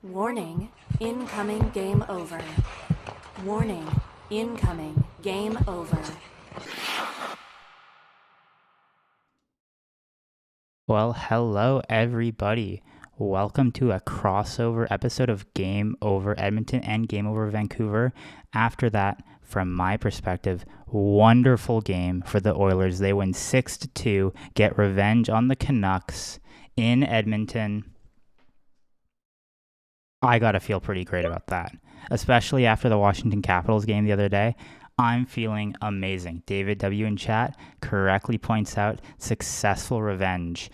Warning, incoming game over. Warning, incoming game over. Well, hello everybody. Welcome to a crossover episode of Game Over Edmonton and Game Over Vancouver. After that, from my perspective, wonderful game for the Oilers. They win 6-2, get revenge on the Canucks in Edmonton. I got to feel pretty great about that, especially after the Washington Capitals game the other day. I'm feeling amazing. David W. in chat correctly points out successful revenge.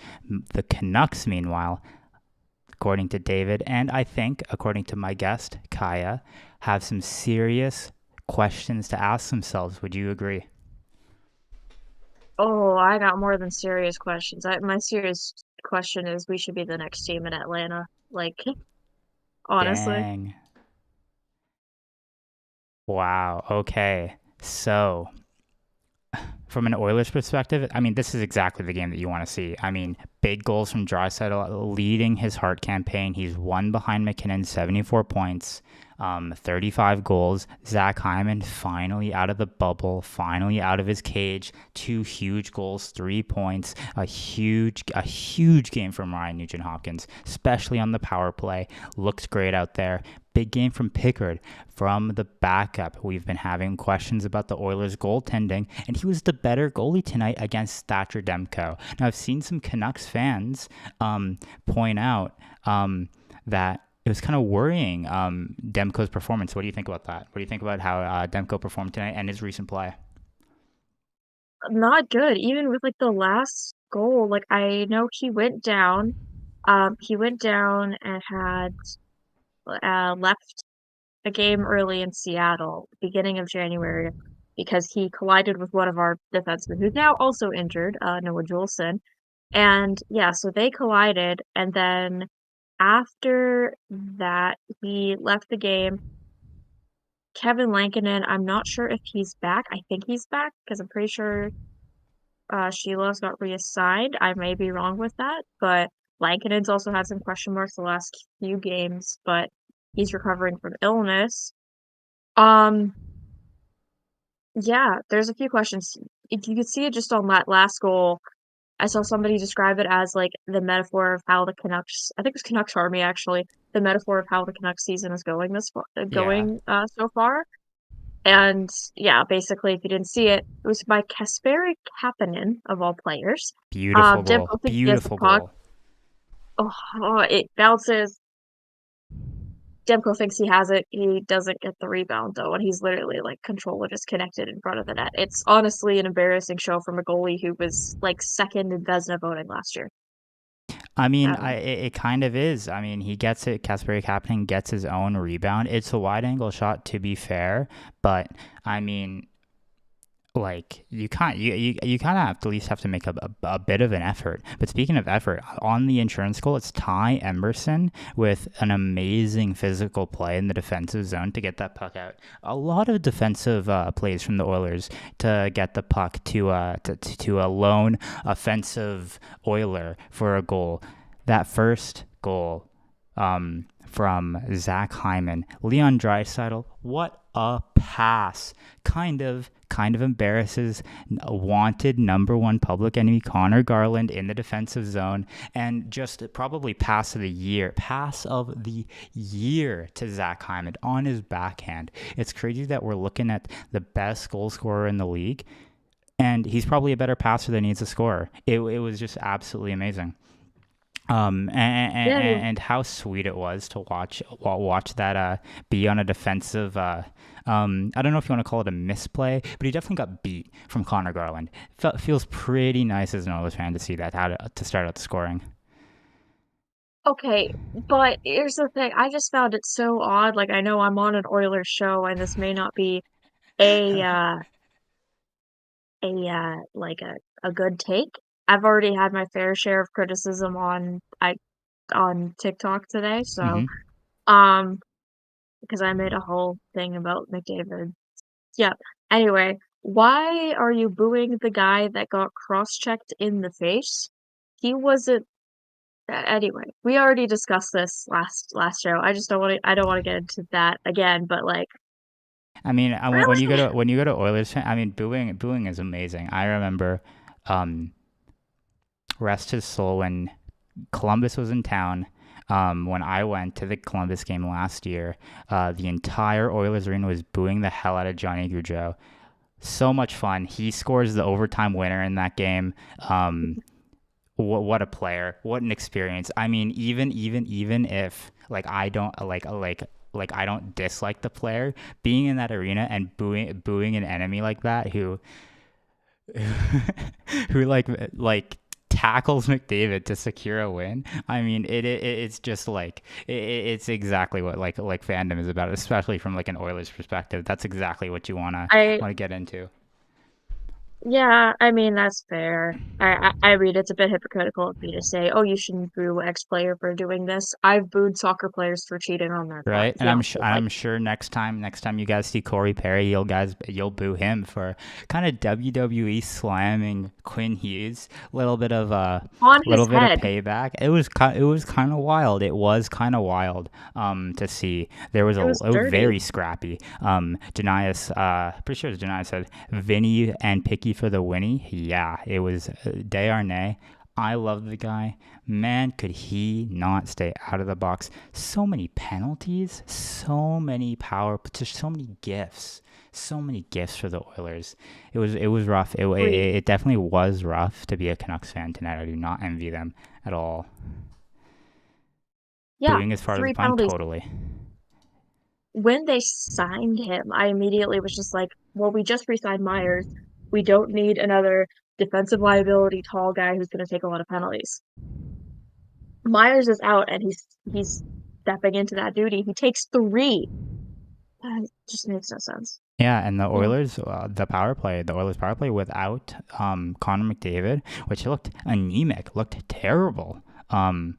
The Canucks, meanwhile, according to David, and I think, according to my guest, Kaya, have some serious questions to ask themselves. Would you agree? Oh, I got more than serious questions. My serious question is we should be the next team in Atlanta. Like, honestly. Dang. Wow. Okay. So, from an Oilers perspective, I mean, this is exactly the game that you want to see. I mean, big goals from Draisaitl leading his Hart campaign. He's one behind McKinnon, 74 points, 35 goals. Zach Hyman finally out of the bubble, finally out of his cage. 2 huge goals, 3 points. A huge game from Ryan Nugent-Hopkins, especially on the power play. Looked great out there. Big game from Pickard from the backup. We've been having questions about the Oilers' goaltending, and he was the better goalie tonight against Thatcher Demko. Now, I've seen some Canucks fans point out that it was kind of worrying, Demko's performance. What do you think about that? What do you think about how Demko performed tonight and his recent play? Not good. Even with like the last goal, like I know he went down. He went down and had left a game early in Seattle, beginning of January, because he collided with one of our defensemen who's now also injured, Noah Juleson. And yeah, so they collided, and then after that, he left the game. Kevin Lankinen, I'm not sure if he's back. I think he's back because I'm pretty sure Sheila's got reassigned. I may be wrong with that, but Lankinen's also had some question marks the last few games, but he's recovering from illness. Um, yeah, there's a few questions. If you could see it just on that last goal, I saw somebody describe it as like the metaphor of how the Canucks, I think it was Canucks Army actually, the metaphor of how the Canucks season is going Yeah, so far. And yeah, basically, if you didn't see it, it was by Kasperi Kapanen of all players. beautiful goal. Demko thinks he has the Beautiful puck. goal. It bounces. Demko thinks he has it. He doesn't get the rebound though, and he's literally like controller just connected in front of the net. It's honestly an embarrassing show from a goalie who was like second in Vezina voting last year. I mean, Um, it kind of is. I mean, he gets it. Kasperi Kapanen gets his own rebound. It's a wide angle shot, to be fair, but I mean, like you can't you kind of have to at least have to make a bit of an effort. But speaking of effort, on the insurance goal, it's Ty Emerson with an amazing physical play in the defensive zone to get that puck out. A lot of defensive plays from the Oilers to get the puck to a lone offensive Oiler for a goal. That first goal from Zach Hyman, Leon Draisaitl, what a pass! Kind of embarrasses wanted number one public enemy Connor Garland in the defensive zone, and just probably pass of the year to Zach Hyman on his backhand. It's crazy that we're looking at the best goal scorer in the league, and he's probably a better passer than he is a scorer. It was just absolutely amazing. yeah, And how sweet it was to watch that be on a defensive. I don't know if you want to call it a misplay, but he definitely got beat from Connor Garland. Feels pretty nice as an Oilers fan to see that, how to start out the scoring. okay, but here's the thing. I just found it so odd. Like I know I'm on an Oilers show, and this may not be a like a good take. I've already had my fair share of criticism on TikTok today, so Hmm. um because I made a whole thing about McDavid. Yeah. Anyway, why are you booing the guy that got cross-checked in the face? He wasn't Anyway, we already discussed this last show. I don't want to get into that again, but like I mean, when you really? go to Oilers fan, I mean, booing is amazing. I remember, um, rest his soul, when Columbus was in town. When I went to the Columbus game last year, the entire Oilers arena was booing the hell out of Johnny Gaudreau. So much fun. He scores the overtime winner in that game. What a player! What an experience! I mean, even if like I don't like I don't dislike the player, being in that arena and booing an enemy like that who like tackles McDavid to secure a win. I mean, it's just like it's exactly what like fandom is about, especially from like an Oilers perspective. That's exactly what you I wanna get into. Yeah, I mean that's fair. I mean it's a bit hypocritical of me to say, oh, you shouldn't boo X player for doing this. I've booed soccer players for cheating on their Right, clients. and Yeah, but like I'm sure next time you guys see Corey Perry, you'll boo him for kind of WWE slamming Quinn Hughes. on Little his bit of head. payback. It was kind of wild. It was kind of wild to see. It was It was dirty. very scrappy. Denias, pretty sure it was Denias said Vinny and Picky for the Winnie. Yeah, it was Desharnais. I love the guy. Man, could he not stay out of the box? So many penalties, so many just so many gifts for the Oilers. It was rough. Three. It definitely was rough to be a Canucks fan tonight. I do not envy them at all. Yeah, Booing is part of the three fun, penalties. totally. When they signed him, I immediately was just like, well, we just re-signed Myers. We don't need another defensive liability tall guy who's going to take a lot of penalties. Myers is out and he's stepping into that duty. He takes three. That just makes no sense. Yeah, and Yeah. the Oilers power play without Connor McDavid, which looked anemic, looked terrible.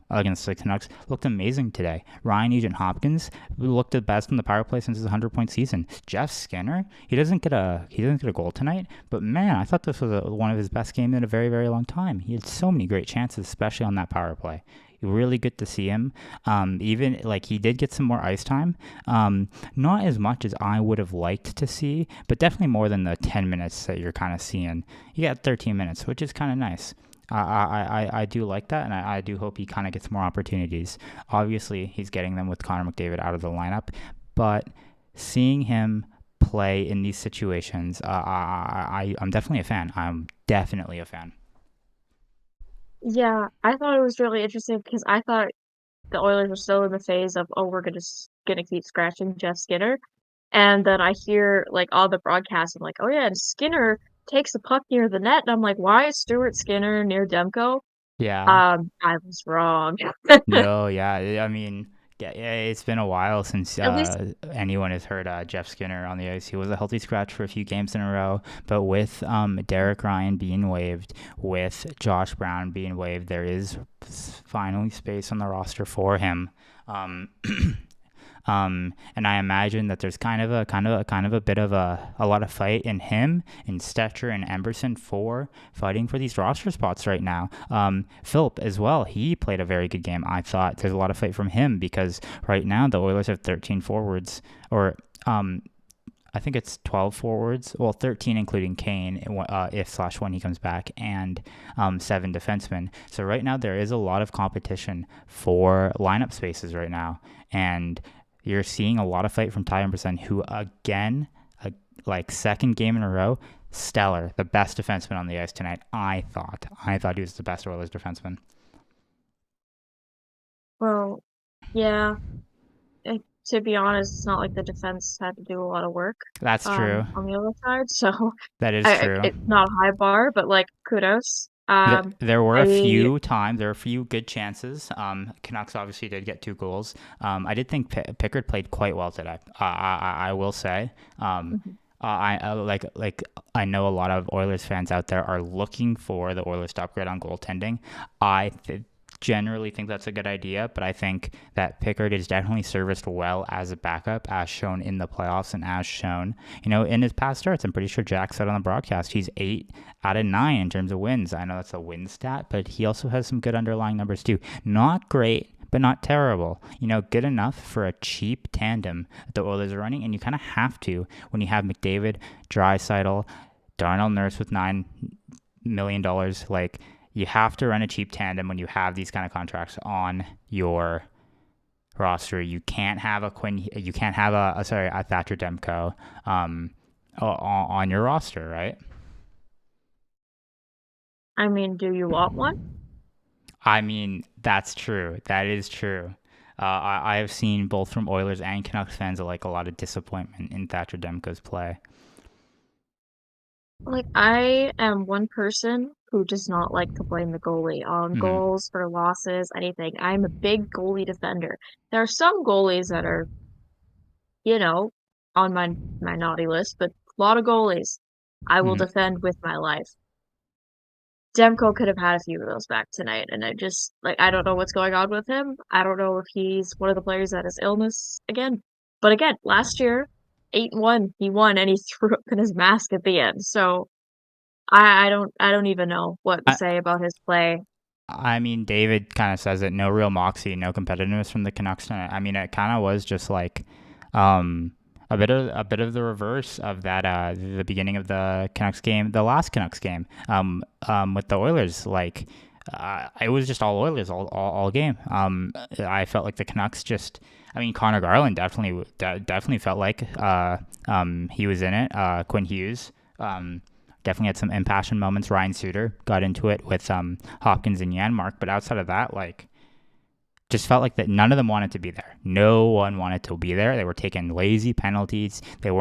Against the Canucks, looked amazing today. Ryan Nugent-Hopkins looked the best in the power play since his 100-point season. Jeff Skinner, he doesn't get a goal tonight, but man, I thought this was one of his best games in a very, very long time. He had so many great chances, especially on that power play. Really good to see him. Even like he did get some more ice time. Not as much as I would have liked to see, but definitely more than the 10 minutes that you're kind of seeing. You got 13 minutes, which is kind of nice. I do like that, and I do hope he kind of gets more opportunities. Obviously, he's getting them with Connor McDavid out of the lineup, but seeing him play in these situations, I'm definitely a fan. I'm definitely a fan. Yeah, I thought it was really interesting because I thought the Oilers were still in the phase of, oh, we're gonna keep scratching Jeff Skinner. And then I hear like all the broadcasts, I'm like, oh yeah, and Skinner takes the puck near the net, and I'm like, why is Stuart Skinner near Demko? Yeah. I was wrong. No, yeah. I mean, yeah, it's been a while since At least, anyone has heard Jeff Skinner on the ice. He was a healthy scratch for a few games in a row, but with Derek Ryan being waived, with Josh Brown being waived, there is finally space on the roster for him. Um, and I imagine that there's kind of a bit of a lot of fight in him and Stetcher and Emberson for fighting for these roster spots right now. Philip as well, he played a very good game. I thought there's a lot of fight from him because right now the Oilers have 13 forwards, or I think it's 12 forwards. Well, 13 including Kane, if / when he comes back, and 7 defensemen. So right now there is a lot of competition for lineup spaces right now, and you're seeing a lot of fight from Ty Emberson, who again, like second game in a row, stellar, the best defenseman on the ice tonight. I thought he was the best Oilers defenseman. well, yeah. To be honest, it's not like the defense had to do a lot of work That's true. on the other side, so That is true. it's not a high bar, but like kudos. There were a I few times, there were a few good chances. Canucks obviously did get 2 goals. I did think Pickard played quite well today. I will say. Mhm. Like I know a lot of Oilers fans out there are looking for the Oilers to upgrade on goaltending. generally think that's a good idea, but I think that Pickard is definitely serviced well as a backup, as shown in the playoffs and as shown, in his past starts. I'm pretty sure Jack said on the broadcast he's 8 out of 9 in terms of wins. I know that's a win stat, but he also has some good underlying numbers too. Not great, but not terrible. Good enough for a cheap tandem that the Oilers are running, and you kind of have to when you have McDavid, Draisaitl, Darnell Nurse with $9 million. Like, you have to run a cheap tandem when you have these kind of contracts on your roster. You can't have a Thatcher Demko on your roster, right? I mean, do you want one? I mean, that's true. That is true. I have seen both from Oilers and Canucks fans a lot of disappointment in Thatcher Demko's play. Like, I am one person who does not like to blame the goalie on goals, for losses, anything. I'm a big goalie defender. There are some goalies that are, on my naughty list, but a lot of goalies I will defend with my life. Demko could have had a few of those back tonight, and I don't know what's going on with him. I don't know if he's one of the players that has illness again. But again, last year, 8-1, he won, and he threw up in his mask at the end. So I don't even know what to say about his play. I mean, David kind of says it, no real moxie, no competitiveness from the Canucks tonight. I mean, it kind of was just a bit of the reverse of that the beginning of the Canucks game, the last Canucks game with the Oilers. It was just all Oilers all game. I felt like the Canucks Connor Garland definitely felt like he was in it. Quinn Hughes definitely had some impassioned moments. Ryan Suter got into it with Hopkins and Janmark, but outside of that, just felt like that none of them wanted to be there. No one wanted to be there. They were taking lazy penalties. Who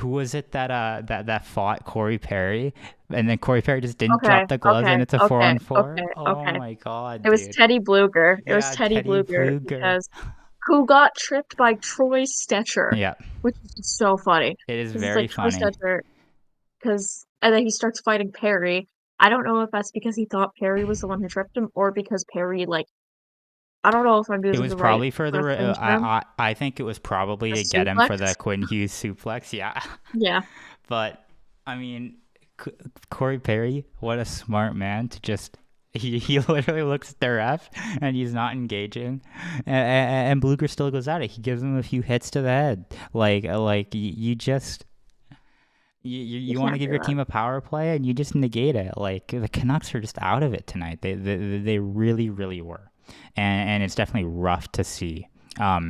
was it that fought Corey Perry? And then Corey Perry just didn't drop the gloves and it's a 4-on-4. Oh my God, It was Teddy Bluger. It was Teddy Bluger because who got tripped by Troy Stecher. Yeah. Which is so funny. It is very funny. Troy Stecher, and then he starts fighting Perry. I don't know if that's because he thought Perry was the one who tripped him or because Perry, I don't know if I'm using it was the probably right for the I think it was probably to get him for the Quinn Hughes suplex. Yeah. Yeah. But I mean, Corey Perry, what a smart man to just he literally looks at the ref and he's not engaging, and Bluger still goes at it. He gives him a few hits to the head. You want to give your team a power play and you just negate it. The Canucks are just out of it tonight. They really, really were. And it's definitely rough to see. I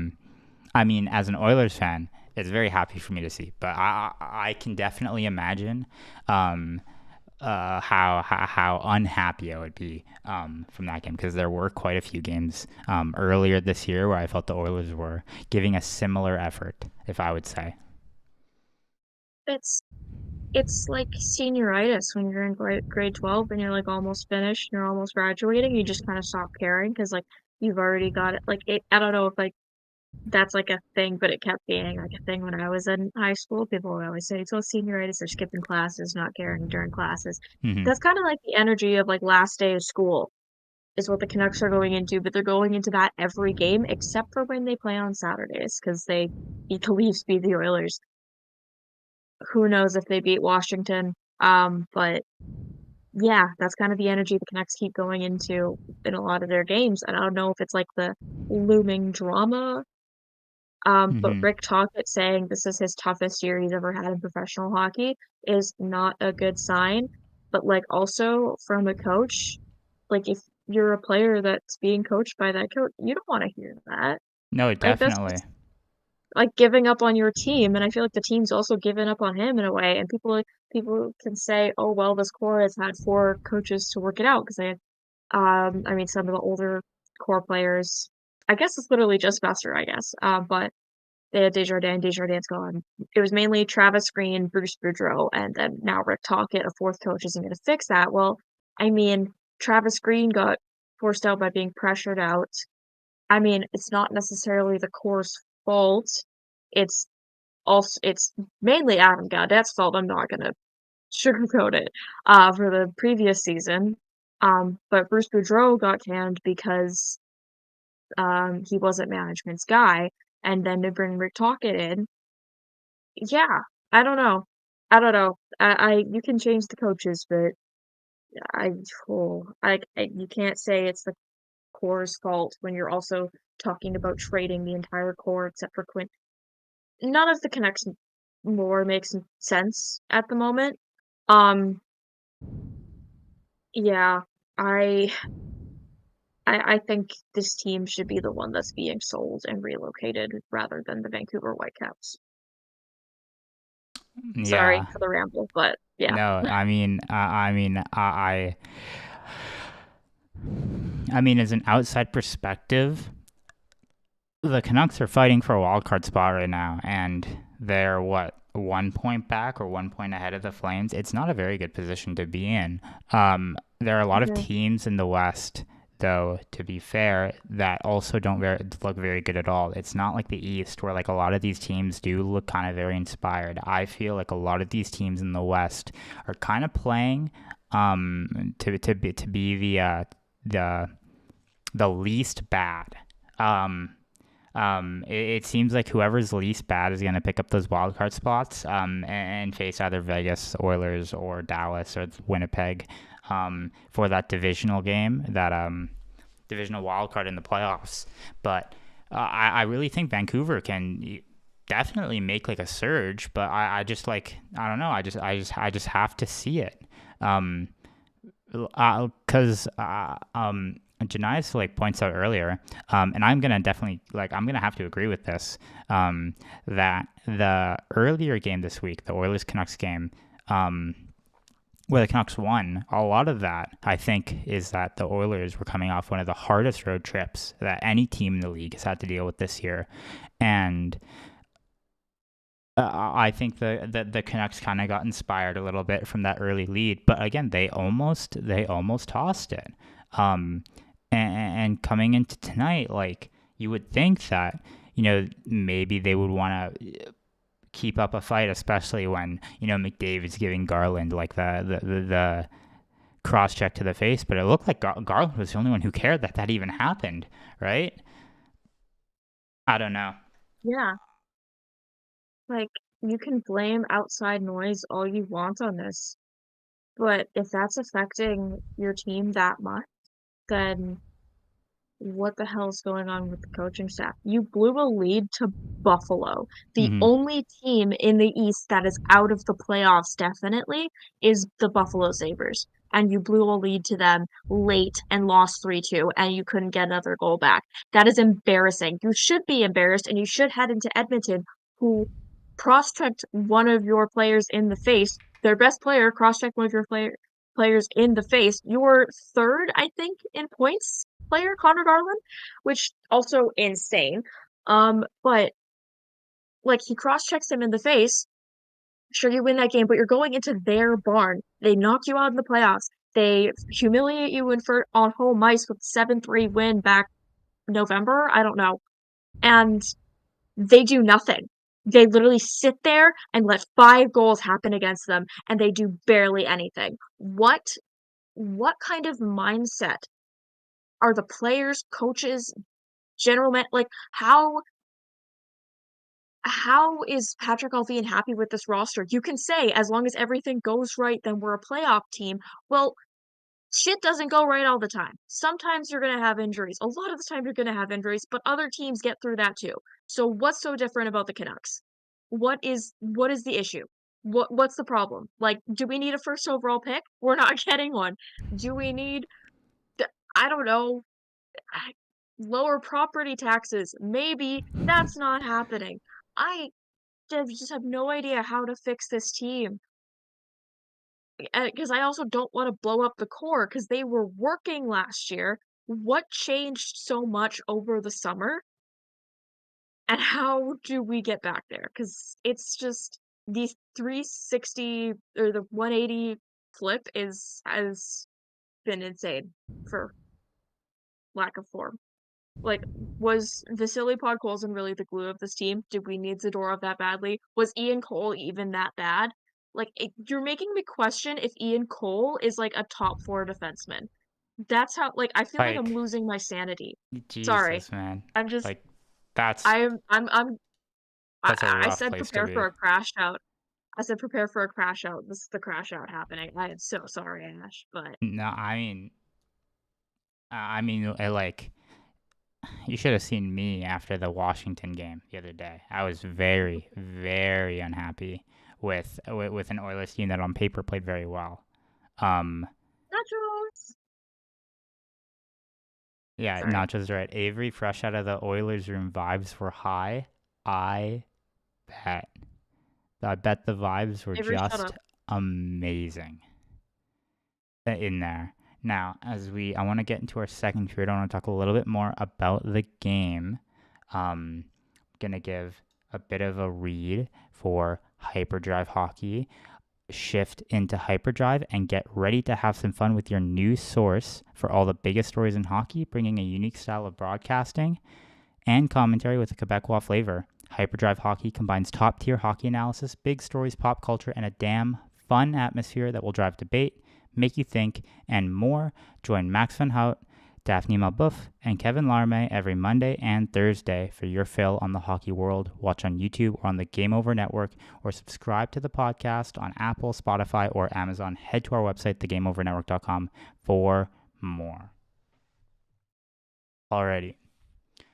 mean, as an Oilers fan, it's very happy for me to see. But I can definitely imagine how unhappy I would be from that game, because there were quite a few games earlier this year where I felt the Oilers were giving a similar effort, if I would say. It's like senioritis when you're in grade 12 and you're almost finished and you're almost graduating. You just kind of stop caring because you've already got it. I don't know if that's a thing, but it kept being a thing when I was in high school. People would always say, "So senioritis, they're skipping classes, not caring during classes." Mm-hmm. That's kind of like the energy of last day of school is what the Canucks are going into, but they're going into that every game except for when they play on Saturdays because they beat the Leafs, beat the Oilers. Who knows if they beat Washington? But yeah, that's kind of the energy the Canucks keep going into in a lot of their games. And I don't know if it's the looming drama. But Rick Tocchet saying this is his toughest year he's ever had in professional hockey is not a good sign. But also from a coach, if you're a player that's being coached by that coach, you don't want to hear that. No, definitely. That's giving up on your team, and I feel like the team's also given up on him in a way. And people can say, "Oh well, this core has had 4 coaches to work it out," because they had, some of the older core players. I guess it's literally just Besser, I guess. But they had Desjardins gone. It was mainly Travis Green, Bruce Boudreau, and then now Rick Tocchet, a 4th coach, isn't going to fix that. Well, Travis Green got forced out by being pressured out. It's not necessarily the core's fault. It's mainly Adam Gaudette's fault. I'm not gonna sugarcoat it. For the previous season, But Bruce Boudreau got canned because he wasn't management's guy, and then to bring Rick Tocchet in, yeah, I don't know. I don't know. You can change the coaches, but I, you can't say it's the core's fault when you're also talking about trading the entire core except for Quinn. None of the Canucks more makes sense at the moment. Yeah, I I think this team should be the one that's being sold and relocated rather than the Vancouver Whitecaps. Sorry Yeah. for the ramble, but yeah. No, I mean, as an outside perspective, the Canucks are fighting for a wild card spot right now, and they're what 1 point back or 1 point ahead of the Flames. It's not a very good position to be in. There are a lot of Mhm. teams in the West, though. To be fair, that also don't look very good at all. It's not like the East, where like a lot of these teams do look kind of very inspired. I feel like a lot of these teams in the West are kind of playing to be the the least bad. Um, it seems like whoever's least bad is going to pick up those wildcard spots and face either Vegas Oilers or Dallas or Winnipeg for that divisional game, that divisional wildcard in the playoffs. But I really think Vancouver can definitely make like a surge, but I just like I don't know. I just have to see it. Because Janice like points out earlier, and I'm gonna definitely I'm gonna have to agree with this. That the earlier game this week, the Oilers Canucks game, where the Canucks won, a lot of that I think is that the Oilers were coming off one of the hardest road trips that any team in the league has had to deal with this year, and I think the Canucks kind of got inspired a little bit from that early lead, but again, they almost tossed it. Um, and coming into tonight, like you would think that maybe they would want to keep up a fight, especially when McDavid's giving Garland like the cross check to the face, but it looked like Garland was the only one who cared that even happened, right? I don't know. Yeah. Like, you can blame outside noise all you want on this, but if that's affecting your team that much, then what the hell is going on with the coaching staff? You blew a lead to Buffalo. The Hmm. only team in the East that is out of the playoffs, definitely, is the Buffalo Sabres. And you blew a lead to them late and lost 3-2, and you couldn't get another goal back. That is embarrassing. You should be embarrassed, and you should head into Edmonton, who cross-checked one of your players in the face. Their best player cross-checked one of your players in the face. Your third, I think, in points player, Connor Garland, which also insane. But like he cross checks him in the face. Sure, you win that game, but you're going into their barn. They knock you out in the playoffs. They humiliate you on home ice with 7-3 win back November. I don't know. And they do nothing. They literally sit there and let 5 goals happen against them, and they do barely anything. What kind of mindset are the players, coaches, general man like how is Patrick Allvin happy with this roster? You can say as long as everything goes right, then we're a playoff team. Well, shit doesn't go right all the time. Sometimes you're gonna have injuries. A lot of the time you're gonna have injuries, but other teams get through that too. So what's so different about the Canucks? What is the issue? What's the problem? Like, do we need a first overall pick? We're not getting one. Do we need I don't know, lower property taxes? Maybe that's not happening. I just have no idea how to fix this team. Because I also don't want to blow up the core because they were working last year. What changed so much over the summer? And how do we get back there? Because it's just the 360 or the 180 flip has been insane for lack of form. Like, was Vasily Podkolzin really the glue of this team? Did we need Zadorov that badly? Was Ian Cole even that bad? Like, you're making me question if Ian Cole is like a top 4 defenseman. That's how, like, I feel like I'm Like, losing my sanity. Sorry. Jesus, man. I'm just Like, that's I'm that's a I rough said place to prepare be. for a crash out. I said prepare for a crash out. This is the crash out happening. I am so sorry, Ash, but No, like, you should have seen me after the Washington game the other day. I was very, very unhappy with an Oilers team that on paper played very well. Um, nachos. yeah, Sorry. Nacho's right. Avery, fresh out of the Oilers room, vibes were high. I bet. I bet the vibes were Avery, shut just up. amazing in there. Now, I want to get into our second period. I want to talk a little bit more about the game. Gonna give a bit of a read for Hyperdrive Hockey. Shift into Hyperdrive and get ready to have some fun with your new source for all the biggest stories in hockey, bringing a unique style of broadcasting and commentary with a Quebecois flavor. Hyperdrive Hockey combines top-tier hockey analysis, big stories, pop culture, and a damn fun atmosphere that will drive debate, make you think, and more. Join Max Van Hout, Daphne Malbouf, and Kevin Larme every Monday and Thursday for your fill on the hockey world. Watch on YouTube or on the Game Over Network, or subscribe to the podcast on Apple, Spotify, or Amazon. Head to our website, thegameovernetwork.com, for more. Alrighty.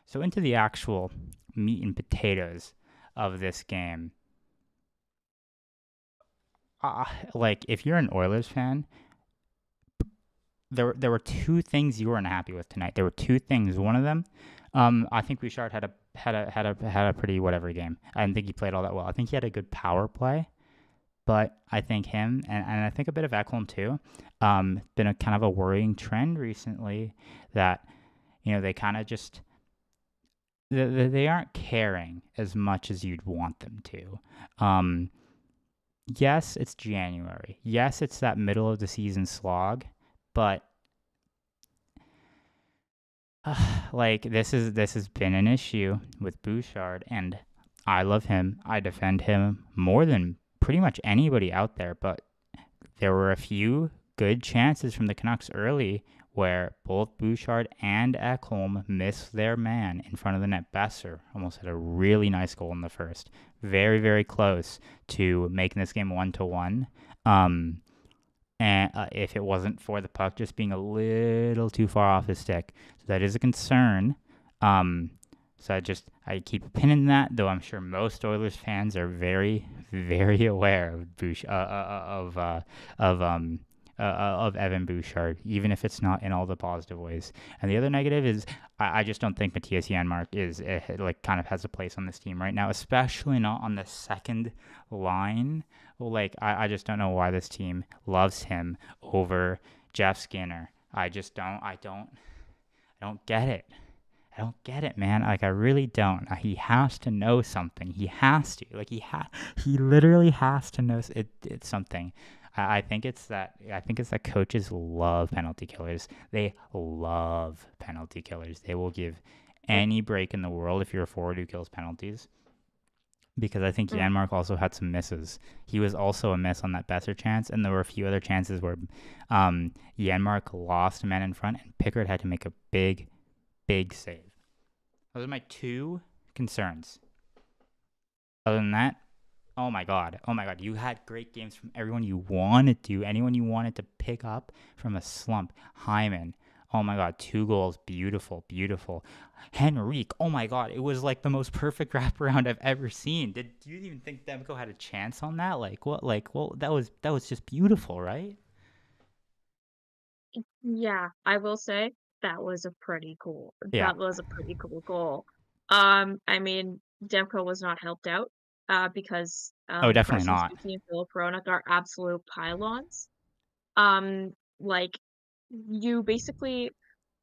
So into the actual meat and potatoes of this game. Like, if you're an Oilers fan, there were two things you were unhappy with tonight. There were two things. One of them, I think Bouchard had a pretty whatever game. I didn't think he played all that well. I think he had a good power play, but I think him and I think a bit of Ekholm too, been a kind of a worrying trend recently that they kind of just they aren't caring as much as you'd want them to. Yes, it's January. Yes, it's that middle of the season slog, but like this has been an issue with Bouchard, and I love him. I defend him more than pretty much anybody out there, but there were a few good chances from the Canucks early where both Bouchard and Ekholm missed their man in front of the net. Besser almost had a really nice goal in the first. Very, very close to making this game 1-1. And if it wasn't for the puck just being a little too far off his stick. So that is a concern. So I keep a pin in that, though I'm sure most Oilers fans are very, very aware of Evan Bouchard, even if it's not in all the positive ways. And the other negative is I just don't think Matthias Janmark is kind of has a place on this team right now, especially not on the second line. Like I just don't know why this team loves him over Jeff Skinner. I don't get it. I don't get it, man. Like, I really don't. He has to know something. He has to. Like, he literally has to know it's something. I think it's that coaches love penalty killers. They love penalty killers. They will give any break in the world if you're a forward who kills penalties. Because I think Janmark also had some misses. He was also a miss on that Besser chance, and there were a few other chances where Janmark lost a man in front, and Pickard had to make a big save. Those are my two concerns. Other than that, oh my god, you had great games from everyone you wanted to, anyone you wanted to pick up from a slump. Hyman, oh my god, 2 goals, beautiful. Henrique, oh my god, it was like the most perfect wraparound I've ever seen. Do you even think Demko had a chance on that? That was just beautiful, right? Yeah, I will say that was a pretty cool. Yeah. That was a pretty cool goal. I mean, Demko was not helped out, because Oh, definitely Carson not. Suzuki and Philip Hronek are absolute pylons. Like you basically,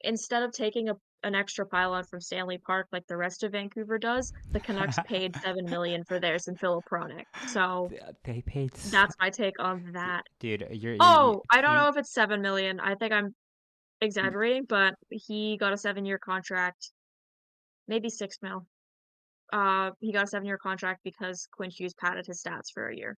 instead of taking an extra pylon from Stanley Park like the rest of Vancouver does, the Canucks paid 7 million for theirs in Philip Hronek. So They paid. that's my take on that. Dude, Oh, I don't know if it's 7 million. I think I'm exaggerating, but he got a 7-year contract, maybe 6 mil. He got a 7-year contract because Quinn Hughes padded his stats for a year.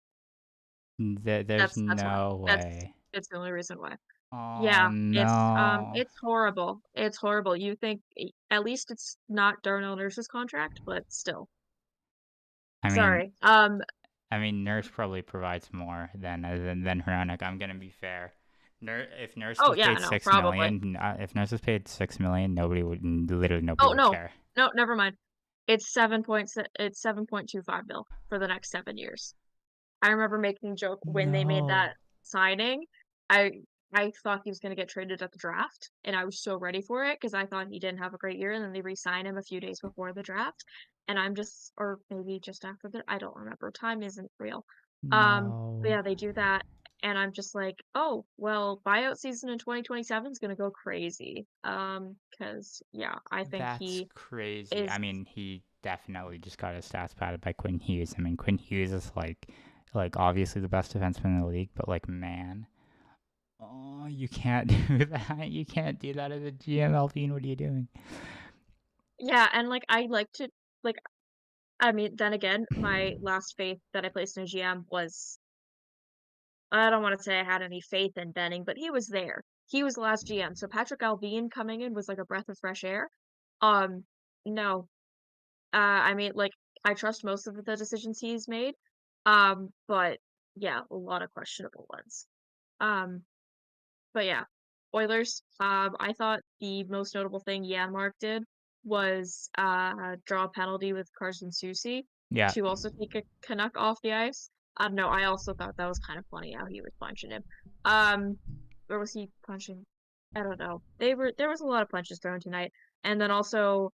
There's That's why. no way. That's the only reason why. Oh Yeah, no. it's horrible. It's horrible. You think at least it's not Darnell Nurse's contract, but still. I mean, Sorry. Nurse probably provides more than Hronek. I'm gonna be fair. If Nurse Oh was yeah, paid no, six probably. million, if Nurse was paid 6 million, literally nobody Oh would no, care. no, never mind. It's 7.25 mil for the next 7 years. I remember making a joke when they made No, that signing. I I thought he was going to get traded at the draft, and I was so ready for it because I thought he didn't have a great year, and then they re-signed him a few days before the draft, and I'm just, or maybe just after the, I don't remember. Time isn't real. But no, yeah, they do that, and I'm just like, oh, well, buyout season in 2027 is going to go crazy. Because yeah, I think that's he crazy. is. He definitely just got his stats padded by Quinn Hughes. Quinn Hughes is like obviously the best defenseman in the league, but like man, oh, you can't do that. You can't do that as a GM, Alpine. What are you doing? Yeah, and like I like to like I mean, then again, my last faith that I placed in a GM was, I don't want to say I had any faith in Benning, but he was there. He was the last GM. So Patrick Alvin coming in was like a breath of fresh air. Um, no. I mean, like, I trust most of the decisions he's made. But yeah, a lot of questionable ones. Um, but yeah, Oilers. I thought the most notable thing Janmark did was draw a penalty with Carson Soucy Yeah, to also take a Canuck off the ice. No, I also thought that was kind of funny how he was punching him. Um, or was he punching? I don't know. There was a lot of punches thrown tonight, and then also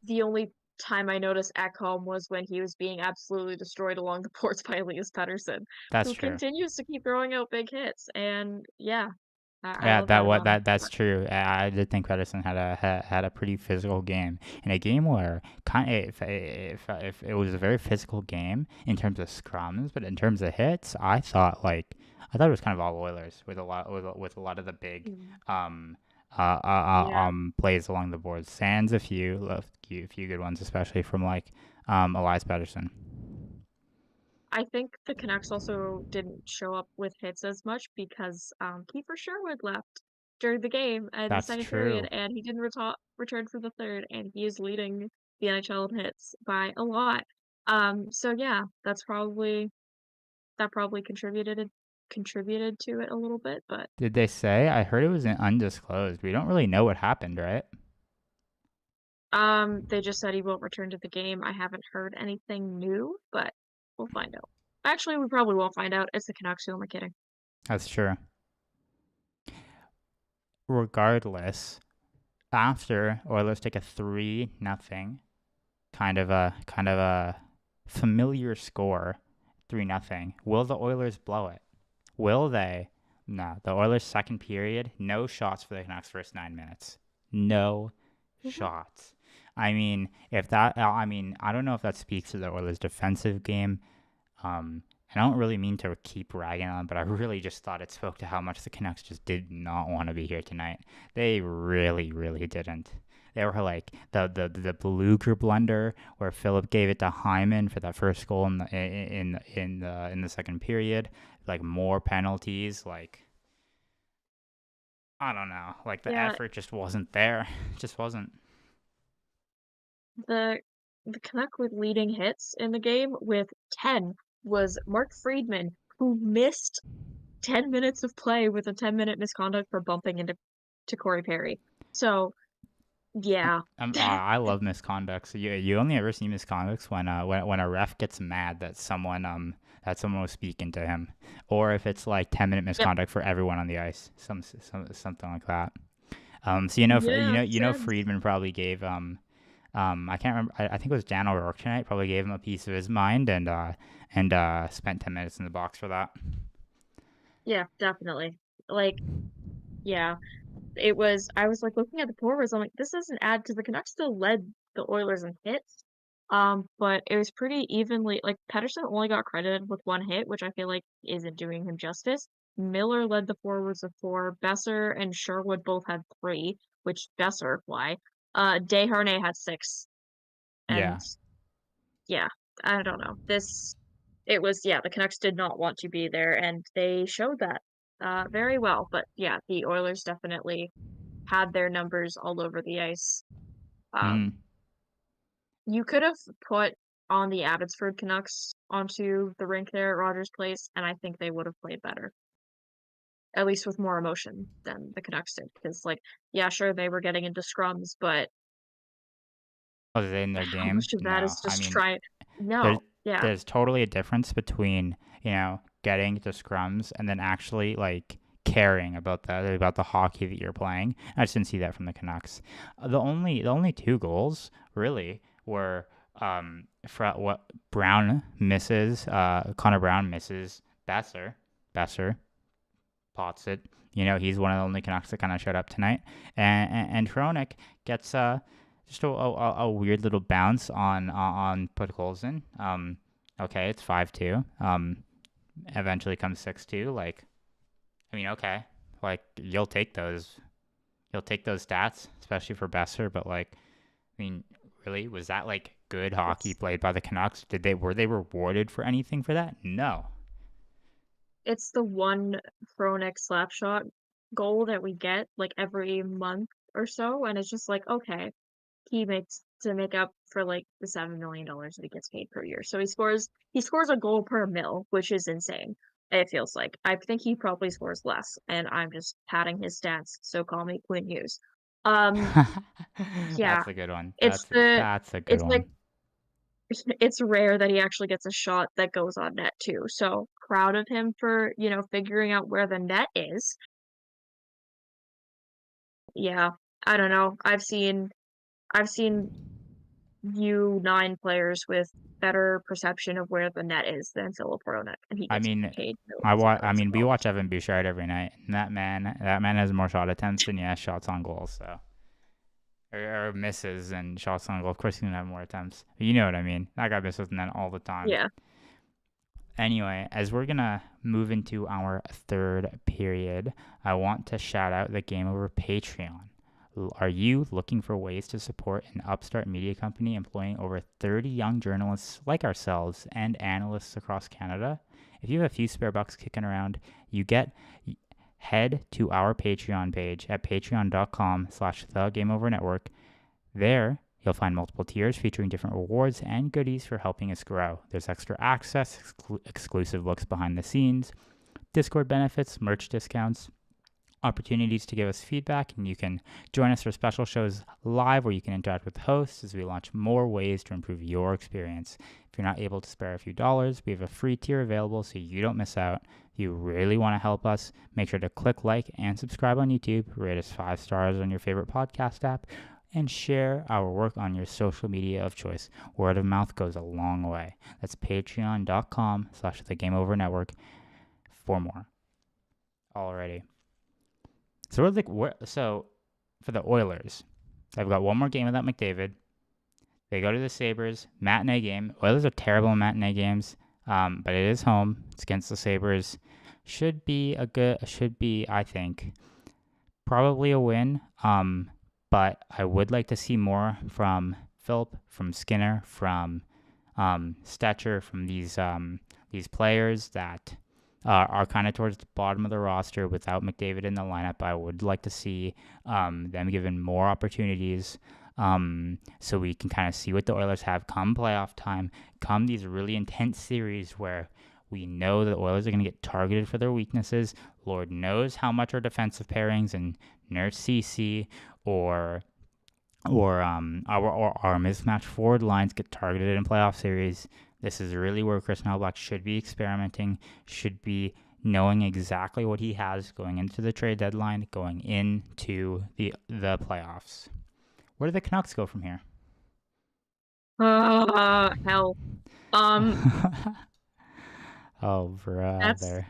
the only time I noticed Ekholm was when he was being absolutely destroyed along the boards by Elias Pettersson, that's who true. continues to keep throwing out big hits. And yeah, I Yeah, love that about him. that's true. I did think Pedersen had a pretty physical game in a game where kind of if it was a very physical game in terms of scrums, but in terms of hits, I thought it was kind of all Oilers with a lot of the big Mm. um Yeah, plays along the board. Sans a few good ones, especially from Elias Pettersson. I think the Canucks also didn't show up with hits as much because Kiefer Sherwood left during the game in the That's second period, true. and he didn't return for the third, and he is leading the NHL in hits by a lot. So yeah, that probably contributed to it a little bit, but Did they say? I heard it was an undisclosed. We don't really know what happened, right? they just said he won't return to the game. I haven't heard anything new, but we'll find out. Actually, we probably will find out. It's the Canucks. Who am I kidding? That's true. Regardless, after Oilers take a 3-0, kind of a familiar score, 3-0. Will the Oilers blow it? Will they? No. The Oilers' second period, no shots for the Canucks' first 9 minutes. No shots. I don't know if that speaks to the Oilers' defensive game. I don't really mean to keep ragging on them, but I really just thought it spoke to how much the Canucks just did not want to be here tonight. They really, really didn't. They were like the Beluga blunder where Phillip gave it to Hyman for that first goal in the second period. Like more penalties, like I don't know, like the Yeah, effort just wasn't there. It just wasn't. the the Canuck with leading hits in the game with 10 was Mark Friedman, who missed 10 minutes of play with a 10-minute misconduct for bumping into Corey Perry. So yeah. I love misconduct. So you only ever see misconducts when a ref gets mad that someone was speaking to him, or if it's like 10-minute Yep. misconduct for everyone on the ice, something like that. So Yeah, sense. Friedman probably gave I can't remember. I think it was Dan O'Rourke tonight. Probably gave him a piece of his mind and spent 10 minutes in the box for that. Yeah, definitely. Like, yeah. I was like looking at the forwards, I'm like, this doesn't add because the Canucks still led the Oilers in hits. But it was pretty evenly, like Pettersson only got credited with one hit, which I feel like isn't doing him justice. Miller led the forwards with four. Besser and Sherwood both had three, which Besser, why? Desharnais had six. And Yeah, yeah, I don't know. It was, yeah, the Canucks did not want to be there, and they showed that. very well. But yeah, the Oilers definitely had their numbers all over the ice. Mm. You could have put on the Abbotsford Canucks onto the rink there at Rogers Place, and I think they would have played better. At least with more emotion than the Canucks did. Because, like, yeah, sure, they were getting into scrums, but Was it in their how game? much of that No. is I just mean, try? there's No, yeah, there's totally a difference between, getting to scrums and then actually like caring about the hockey that you're playing. I just didn't see that from the Canucks. The only two goals really were for what Brown misses, Connor Brown misses Besser pots it. He's one of the only Canucks that kind of showed up tonight. And Hronek gets just a weird little bounce on Podkolzin. Okay, it's 5-2. Eventually comes 6-2. Like, I mean, okay, like you'll take those stats, especially for Besser. But like, I mean, really, was that like good hockey it's played by the Canucks? Were they rewarded for anything for that? No. it's the one Fronek slapshot goal that we get like every month or so, and it's just like, okay, he makes to make up for like the $7 million that he gets paid per year. So he scores a goal per mil, which is insane. It feels like. I think he probably scores less, and I'm just padding his stats, so call me Quinn Hughes. Um, yeah, That's a good one. it's That's the that's a good it's like one. it's rare that he actually gets a shot that goes on net too. So proud of him for, figuring out where the net is. Yeah, I don't know. I've seen U9 players with better perception of where the net is than Philip Hronek, and he I gets mean, paid I millions and wa- I millions of mean, we watch dollars. Evan Bouchard every night, and that man has more shot attempts than shots on goals. So or misses and shots on goal. Of course, he's gonna have more attempts. You know what I mean? That guy misses net all the time. Yeah. Anyway, as we're gonna move into our third period, I want to shout out the Game Over Patreon. Are you looking for ways to support an upstart media company employing over 30 young journalists like ourselves and analysts across Canada? If you have a few spare bucks kicking around, head to our Patreon page at patreon.com/thegameovernetwork. There, you'll find multiple tiers featuring different rewards and goodies for helping us grow. There's extra access, exclusive looks behind the scenes, Discord benefits, merch discounts, opportunities to give us feedback, and you can join us for special shows live where you can interact with hosts as we launch more ways to improve your experience. If you're not able to spare a few dollars, we have a free tier available so you don't miss out. If you really want to help us, make sure to click like and subscribe on YouTube, rate us 5 stars on your favorite podcast app, and share our work on your social media of choice. Word of mouth goes a long way. That's patreon.com/thegameovernetwork for more. Alrighty. So for the Oilers, they've got one more game without McDavid. They go to the Sabres, matinee game. Oilers are terrible in matinee games, but it is home. It's against the Sabres. Should be, I think, probably a win. But I would like to see more from Philp, from Skinner, from Stetcher, from these players that are kind of towards the bottom of the roster without McDavid in the lineup. I would like to see them given more opportunities so we can kind of see what the Oilers have come playoff time, come these really intense series where we know the Oilers are going to get targeted for their weaknesses. Lord knows how much our defensive pairings and Nurse CC or our mismatched forward lines get targeted in playoff series. This is really where Chris Knoblauch should be experimenting, should be knowing exactly what he has going into the trade deadline, going into the playoffs. Where do the Canucks go from here? Hell. Um, Oh, that's brother.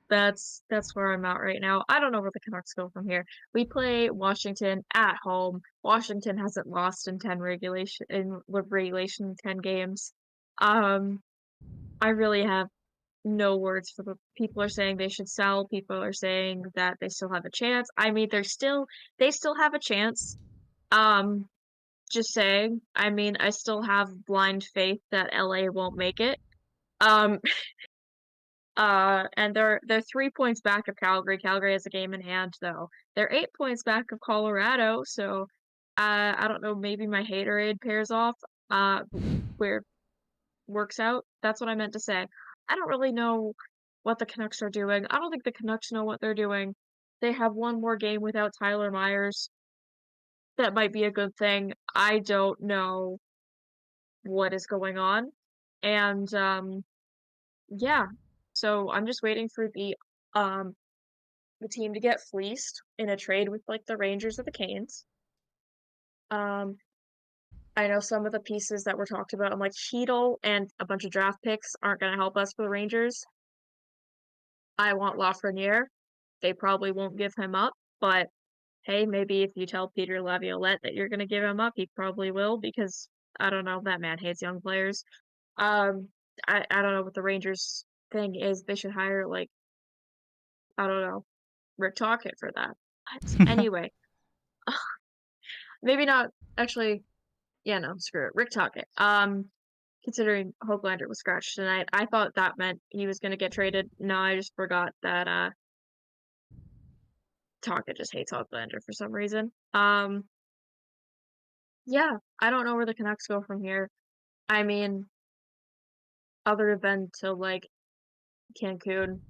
that's where I'm at right now. I don't know where the Canucks go from here. We play Washington at home. Washington hasn't lost in 10 games. Um, I really have no words for the people are saying they should sell. People are saying that they still have a chance. I mean, they still have a chance. Um, just saying. I mean, I still have blind faith that LA won't make it. Um, And they're 3 points back of Calgary. Calgary has a game in hand, though. They're 8 points back of Colorado, so I don't know, maybe my haterade pairs off, where works out. That's what I meant to say. I don't really know what the Canucks are doing. I don't think the Canucks know what they're doing. They have one more game without Tyler Myers. That might be a good thing. I don't know what is going on. And yeah. So I'm just waiting for the team to get fleeced in a trade with like the Rangers or the Canes. I know some of the pieces that were talked about. I'm like Cheadle and a bunch of draft picks aren't going to help us for the Rangers. I want Lafreniere. They probably won't give him up, but hey, maybe if you tell Peter Laviolette that you're going to give him up, he probably will because I don't know, that man hates young players. Um, I don't know what the Rangers thing is. They should hire like I don't know, Rick Tocchet for that. But anyway, maybe not actually. Yeah, no, screw it. Rick Tocchet. Considering Hoglander was scratched tonight, I thought that meant he was gonna get traded. No, I just forgot that Tocchet just hates Hoglander for some reason. Yeah, I don't know where the Canucks go from here. I mean, other than to like Cancun,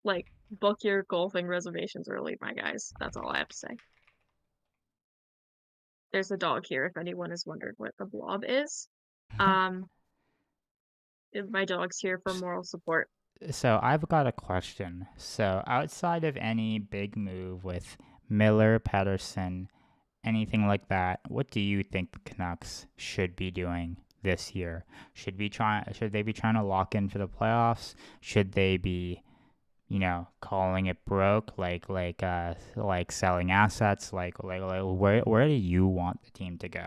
like book your golfing reservations early, my guys. That's all I have to say. There's a dog here if anyone is wondering what the blob is. Um, my dog's here for moral support. So I've got a question. So outside of any big move with Miller, Patterson, anything like that, what do you think the Canucks should be doing this year? Should they be trying to lock in for the playoffs? Should they be, calling it broke, like selling assets, like where do you want the team to go?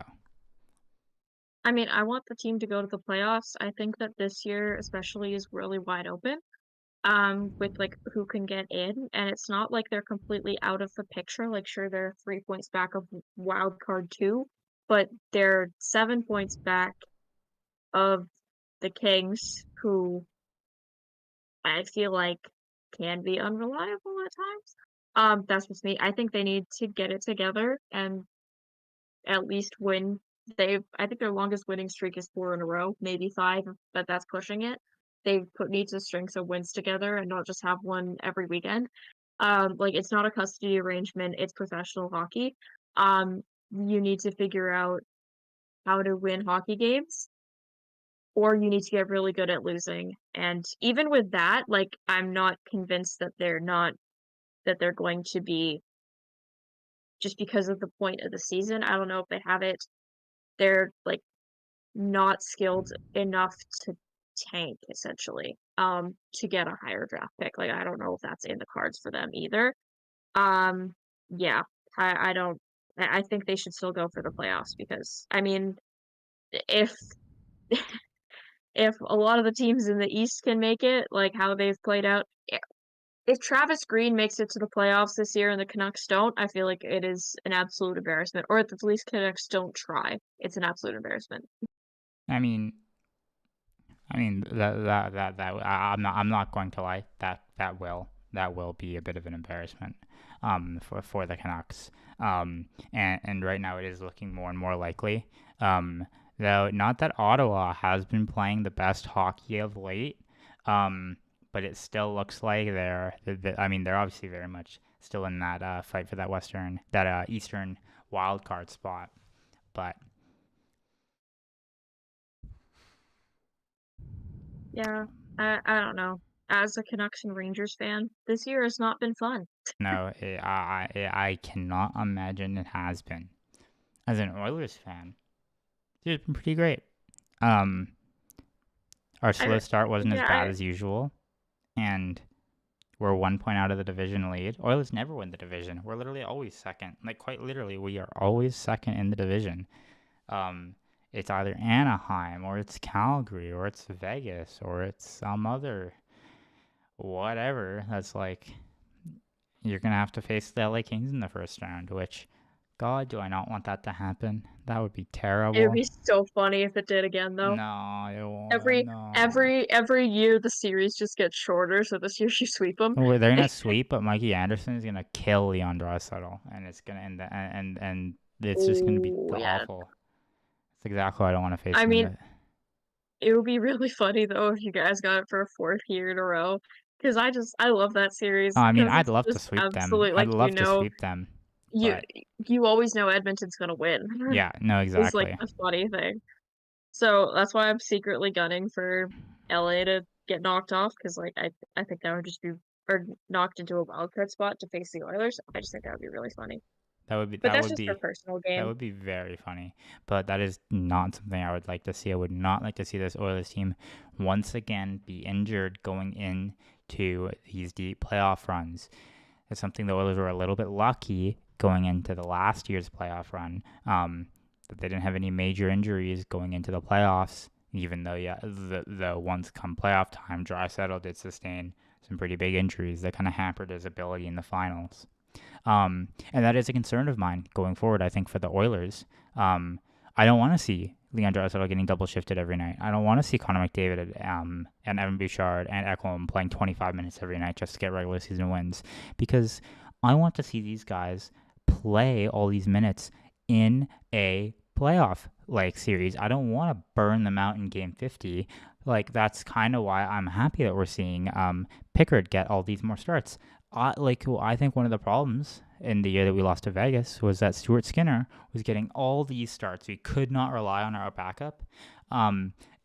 I mean, I want the team to go to the playoffs. I think that this year especially is really wide open. With like who can get in, and it's not like they're completely out of the picture. Like, sure, they're 3 points back of wild card two, but they're 7 points back of the Kings, who I feel like can be unreliable at times. That's just me. I think they need to get it together and at least win. I think their longest winning streak is 4 in a row, maybe 5, but that's pushing it. Need to string some wins together and not just have one every weekend. Like it's not a custody arrangement, it's professional hockey. You need to figure out how to win hockey games, or you need to get really good at losing. And even with that, like I'm not convinced that they're going to be just because of the point of the season. I don't know if they have it. They're like not skilled enough to tank essentially to get a higher draft pick. Like I don't know if that's in the cards for them either. Um yeah, I don't I think they should still go for the playoffs because I mean if if a lot of the teams in the East can make it, like how they've played out, if Travis Green makes it to the playoffs this year and the Canucks don't, I feel like it is an absolute embarrassment. Or at the least Canucks don't try. It's an absolute embarrassment. I mean, I'm not going to lie, that will be a bit of an embarrassment for the Canucks. And right now it is looking more and more likely. Though not that Ottawa has been playing the best hockey of late. But it still looks like they're obviously very much still in that fight for that Eastern wild card spot. But Yeah, I don't know. As a Canucks and Rangers fan, this year has not been fun. no, I cannot imagine it has been. As an Oilers fan, it's been pretty great. Um, our slow start wasn't as bad Yeah, as usual, and we're 1 point out of the division lead. Oilers never win the division. We're literally always second. Like quite literally, we are always second in the division. It's either Anaheim or it's Calgary or it's Vegas or it's some other whatever. That's like you're gonna have to face the LA Kings in the first round, which God, do I not want that to happen? That would be It would terrible. be so funny if it did again, though. No, it won't. Every No. every year the series just gets shorter, so this year you sweep them. Oh, they're gonna sweep, but Mikey Anderson is gonna kill Leon Draisaitl, and it's gonna and it's just gonna be Oh yeah. awful. It's exactly why I don't want to face I him in mean, the. it would be really funny though if you guys got it for a fourth year in a row. Because I love that series I mean, because I'd it's love to just sweep them. absolute I'd like love to sweep them, you but you always know Edmonton's gonna win yeah, no, is like exactly. the funny thing. So that's why I'm secretly gunning for LA to get knocked off because like I think that would just be or knocked into a wild card spot to face the Oilers. I just think that would be really funny. That would be But that that's would just for be personal that game. would be very funny. But that is not something I would like to see. I would not like to see this Oilers team once again be injured going into these deep playoff runs. It's something the Oilers were a little bit lucky going into the last year's playoff run. That they didn't have any major injuries going into the playoffs. Even though, yeah, the once come playoff time, Draisaitl did sustain some pretty big injuries that kind of hampered his ability in the finals. And that is a concern of mine going forward, I think, for the Oilers. I don't want to see Leon Draisaitl getting double shifted every night. I don't want to see Connor McDavid and Evan Bouchard and Ekholm playing 25 minutes every night just to get regular season wins, because I want to see these guys play all these minutes in a playoff like series. I don't want to burn them out in game 50. Like, that's kind of why I'm happy that we're seeing Pickard get all these more starts. I think one of the problems in the year that we lost to Vegas was that Stuart Skinner was getting all these starts. We could not rely on our backup,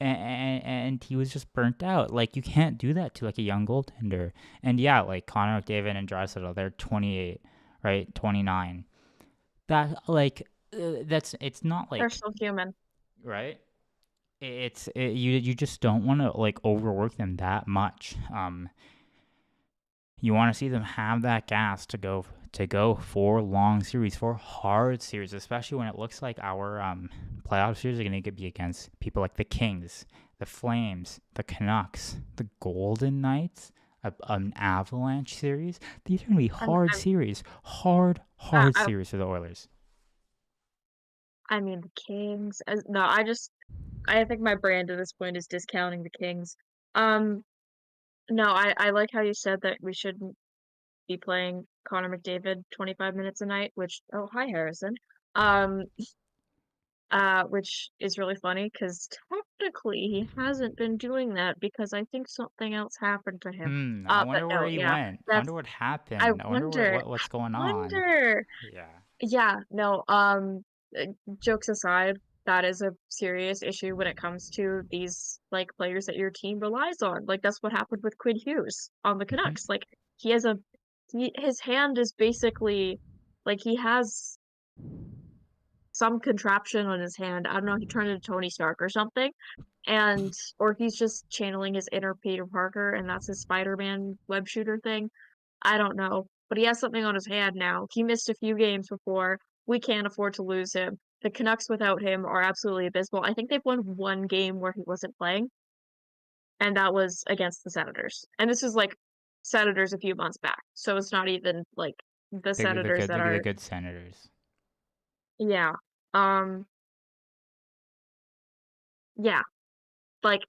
and he was just burnt out. Like, you can't do that to like a young goaltender. And yeah, like Connor McDavid and Draisaitl, they're 28, right, 29. It's not They're like still human. right. You just don't want to like overwork them that much. You want to see them have that gas to go for long series, for hard series, especially when it looks like our playoff series are going to be against people like the Kings, the Flames, the Canucks, the Golden Knights, an Avalanche series. These are going to be hard I'm series, hard I series for the Oilers. I mean the Kings. No, I think my brand at this point is discounting the Kings. Um, no, I like how you said that we shouldn't be playing Connor McDavid 25 minutes a night, which oh hi Harrison. Um, which is really funny because technically he hasn't been doing that because I think something else happened to him. I But wonder where no, he yeah, went. I wonder that's what I happened. I wonder wonder, what's going on. wonder. Yeah. Yeah, no, uh, jokes aside, that is a serious issue when it comes to these like players that your team relies on. Like that's what happened with Quinn Hughes on the Canucks. Like he has a his hand is basically like he has some contraption on his hand. I don't know, he turned into Tony Stark or something. And or he's just channeling his inner Peter Parker and that's his Spider-Man web shooter thing. I don't know, but he has something on his hand now. He missed a few games before. We can't afford to lose him. The Canucks without him are absolutely abysmal. I think they've won one game where he wasn't playing, and that was against the Senators. And this is like Senators a few months back. So it's not even like the Senators that The are good Senators. yeah. Um yeah. Like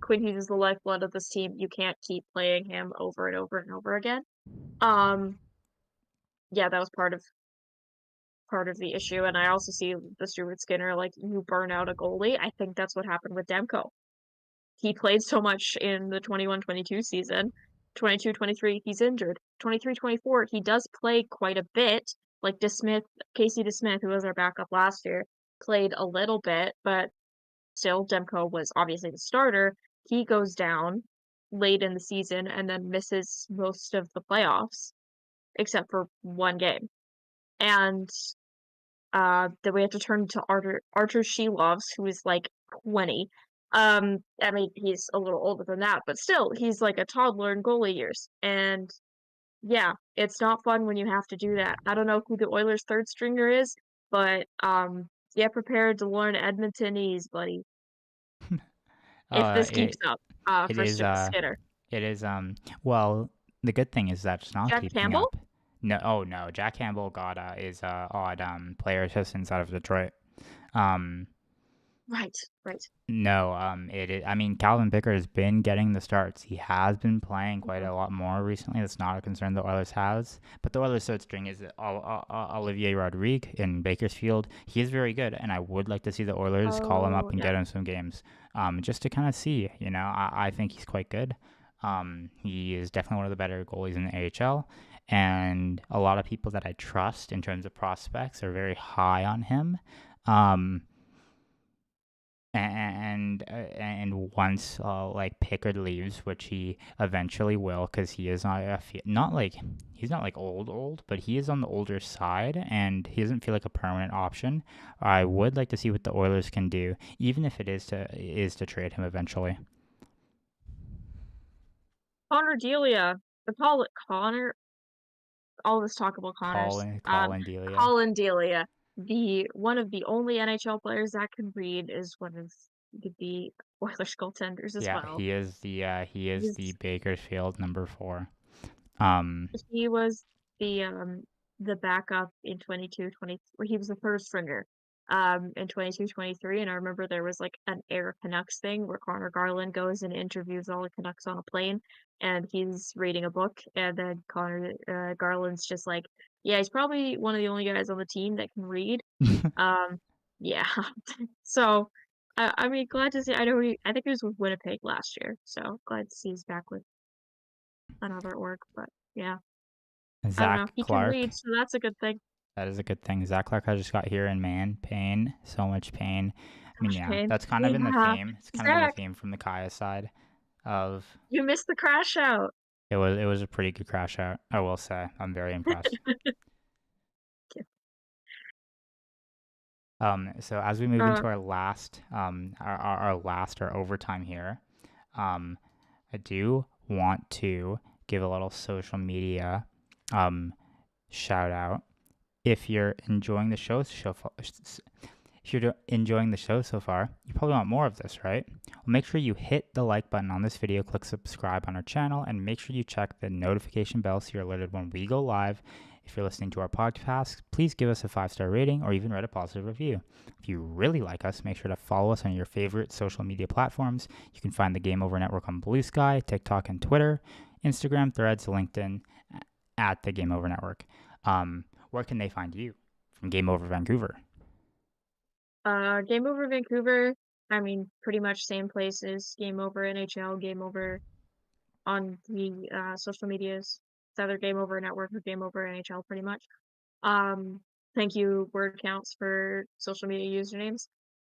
Quinn Hughes is the lifeblood of this team. You can't keep playing him over and over and over again. Um yeah, that was part of the issue. And I also see the Stuart Skinner, like, you burn out a goalie. I think that's what happened with Demko. He played so much in the 21-22 season. 22-23, he's injured. 23-24, he does play quite a bit. Like Casey DeSmith, who was our backup last year, played a little bit, but still Demko was obviously the starter. He goes down late in the season and then misses most of the playoffs, except for one game. And that we have to turn to Artur Shelovs, who is like 20. I mean, he's a little older than that, but still, he's like a toddler in goalie years. And yeah, it's not fun when you have to do that. I don't know who the Oilers' third stringer is, but get prepared to learn Edmontonese, buddy. If Uh, this keeps it up, it for is Skinner. it is well, the good thing is that it's not Jack keeping Campbell? up. No, oh no, Jack Campbell got is odd player assistance out of Detroit. Um, Right, right. No, it is, I mean, Calvin Picker has been getting the starts. He has been playing quite Mhm. a lot more recently. That's not a concern the Oilers has. But the Oilers' third string is Olivier Rodrigue in Bakersfield. He is very good, and I would like to see the Oilers call him up Oh, and yeah. get him some games, just to kind of see. I think he's quite good. He is definitely one of the better goalies in the AHL, and a lot of people that I trust in terms of prospects are very high on him. Um, and once like Pickard leaves, which he eventually will, because he is not like he's not like old, but he is on the older side, and he doesn't feel like a permanent option. I would like to see what the Oilers can do, even if it is to trade him eventually. Connor Delia. I call it Connor. All this talk about Connors. Colin Delia. Colin Delia. The one of the only NHL players that can read is one of the Oilers goaltenders as Yeah, well. he is the He's Bakersfield number 4. Um, He was the backup in 22-20, where he was the first stringer in 22-23, and I remember there was like an Air Canucks thing where Connor Garland goes and interviews all the Canucks on a plane, and he's reading a book, and then Connor Garland's just like, yeah, he's probably one of the only guys on the team that can read. Um, yeah. So I mean, glad to see. I think he was with Winnipeg last year, so glad to see he's back with another org, but yeah. I don't know. Zach He can Clark. read, so that's a good thing. That is a good thing. Zach Clark I just got here in man pain, so much pain. I mean, Gosh, yeah, Payne. that's kind of been the Yeah. theme. It's kind of been the Zach, theme from the Kaya side of you missed the crash out. it was a pretty good crash out. I will say I'm very impressed. So as we move Uh, into our last our overtime here, I do want to give a little social media shout out. If you're enjoying the show so far, you probably want more of this, right? Well, make sure you hit the like button on this video, click subscribe on our channel, and make sure you check the notification bell so you're alerted when we go live. If you're listening to our podcast, please give us a 5-star rating or even write a positive review. If you really like us, make sure to follow us on your favorite social media platforms. You can find the Game Over Network on Blue Sky, TikTok, and Twitter, Instagram, Threads, LinkedIn, at the Game Over Network. Where can they find you from Game Over Vancouver? Game Over Vancouver. I mean, pretty much same places. Game Over NHL, Game Over on the social medias. It's either Game Over Network or Game Over NHL, pretty much. Um, Thank you, word counts for social media usernames.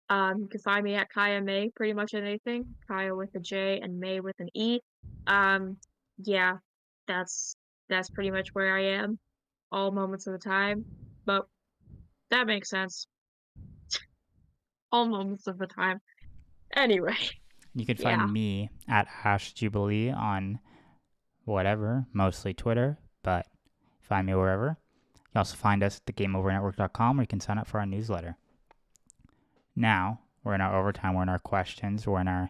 You can find me at Kaya May, pretty much at anything. Kaya with a J and May with an E. Um, yeah, that's that's pretty much where I am, all moments of the time. But that makes sense. All moments of the time. Anyway, You can yeah. find me at Ash Jubilee on whatever, mostly Twitter, but find me wherever. You also find us at thegameovernetwork.com where you can sign up for our newsletter. Now, we're in our overtime, we're in our questions, we're in our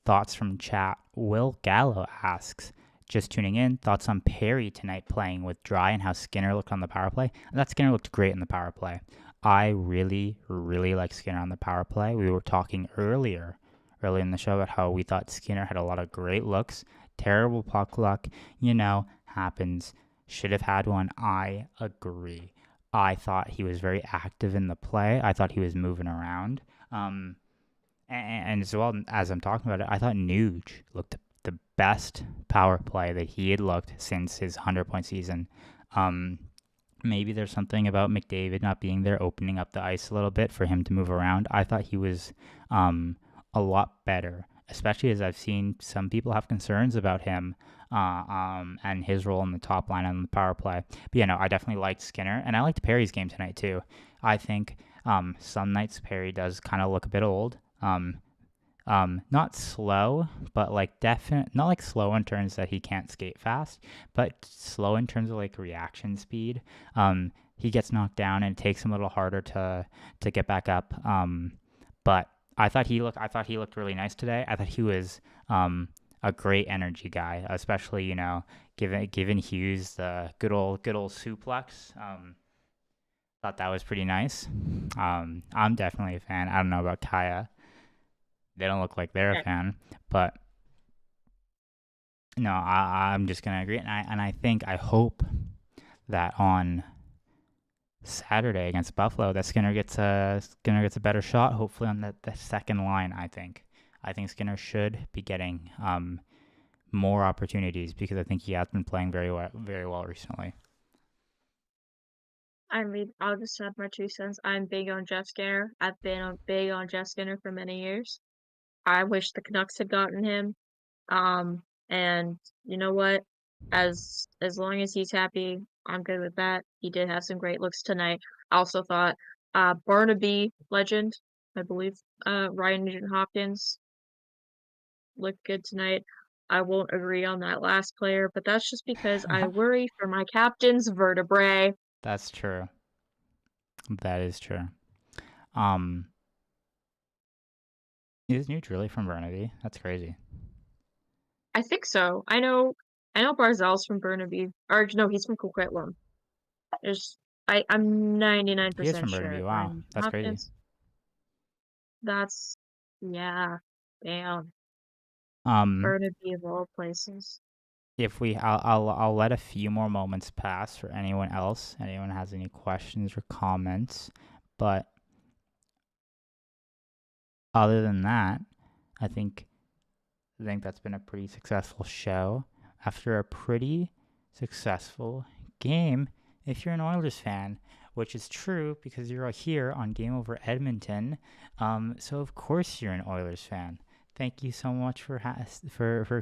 thoughts from chat. Will Gallo asks, just tuning in, thoughts on Perry tonight playing with Dry and how Skinner looked on the power play? I thought Skinner looked great in the power play. I really, really like Skinner on the power play. We were talking early in the show about how we thought Skinner had a lot of great looks, terrible puck luck, happens. Should have had one. I agree. I thought he was very active in the play. I thought he was moving around. And as well as I'm talking about it, I thought Nuge looked the best power play that he had looked since his 100-point season. Maybe there's something about McDavid not being there, opening up the ice a little bit for him to move around. I thought he was a lot better, especially as I've seen some people have concerns about him and his role in the top line on the power play. But I definitely liked Skinner, and I liked Perry's game tonight too. I think some nights Perry does kind of look a bit old. Not slow, but not like slow in terms that he can't skate fast, but slow in terms of like reaction speed. He gets knocked down and it takes him a little harder to get back up. But I thought he looked really nice today. I thought he was a great energy guy, especially, you know, given Hughes the good old suplex. Thought that was pretty nice. I'm definitely a fan. I don't know about Kaya. They don't look like they're a Okay. fan, but no, I'm just gonna agree, and I hope that on Saturday against Buffalo, that Skinner gets a better shot. Hopefully on the second line. I think Skinner should be getting more opportunities because I think he has been playing very well recently. I mean, I'll just have my 2 cents. I'm big on Jeff Skinner. I've been big on Jeff Skinner for many years. I wish the Canucks had gotten him. And you know what? As long as he's happy, I'm good with that. He did have some great looks tonight. I also thought Barnaby legend, I believe, Ryan Nugent-Hopkins looked good tonight. I won't agree on that last player, but that's just because I worry for my captain's vertebrae. That's true. That is true. Um, is Nuge really from Burnaby? That's crazy. I think so. I know Barzell's from Burnaby. Or no, he's from Coquitlam. There's I'm He is 99% from Burnaby. sure. Wow, Ryan that's crazy. Hopkins. That's yeah. Damn. Um, Burnaby of all places. if we, I'll let a few more moments pass for anyone else. Anyone has any questions or comments, but other than that, I think that's been a pretty successful show after a pretty successful game if you're an Oilers fan, which is true because you're here on Game Over Edmonton. So of course you're an Oilers fan. Thank you so much for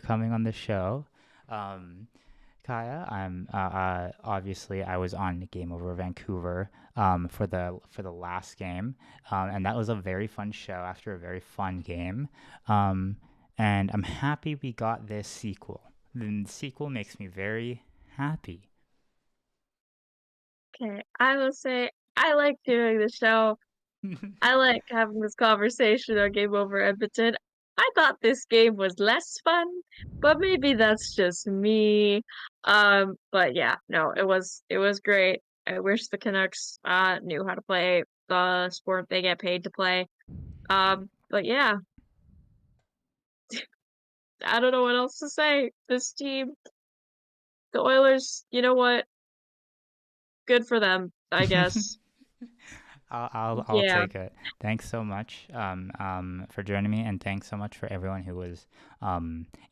coming on the show. Kaya, I'm obviously I was on Game Over Vancouver for the last game, and that was a very fun show after a very fun game. And I'm happy we got this sequel. The sequel makes me very happy. Okay, I will say I like doing the show. I like having this conversation on Game Over Edmonton. I thought this game was less fun, but maybe that's just me. But yeah, no, it was great. I wish the Canucks knew how to play the sport they get paid to play. But yeah, I don't know what else to say. This team, the Oilers, you know what? Good for them, I guess. I'll Yeah. take it. Thanks so much for joining me, and thanks so much for everyone who was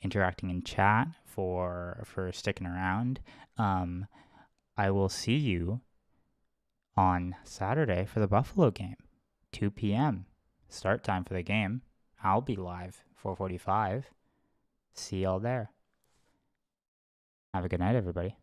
interacting in chat for sticking around. I will see you on Saturday for the Buffalo game, 2 p.m. start time for the game. I'll be live 4:45. See y'all there. Have a good night, everybody.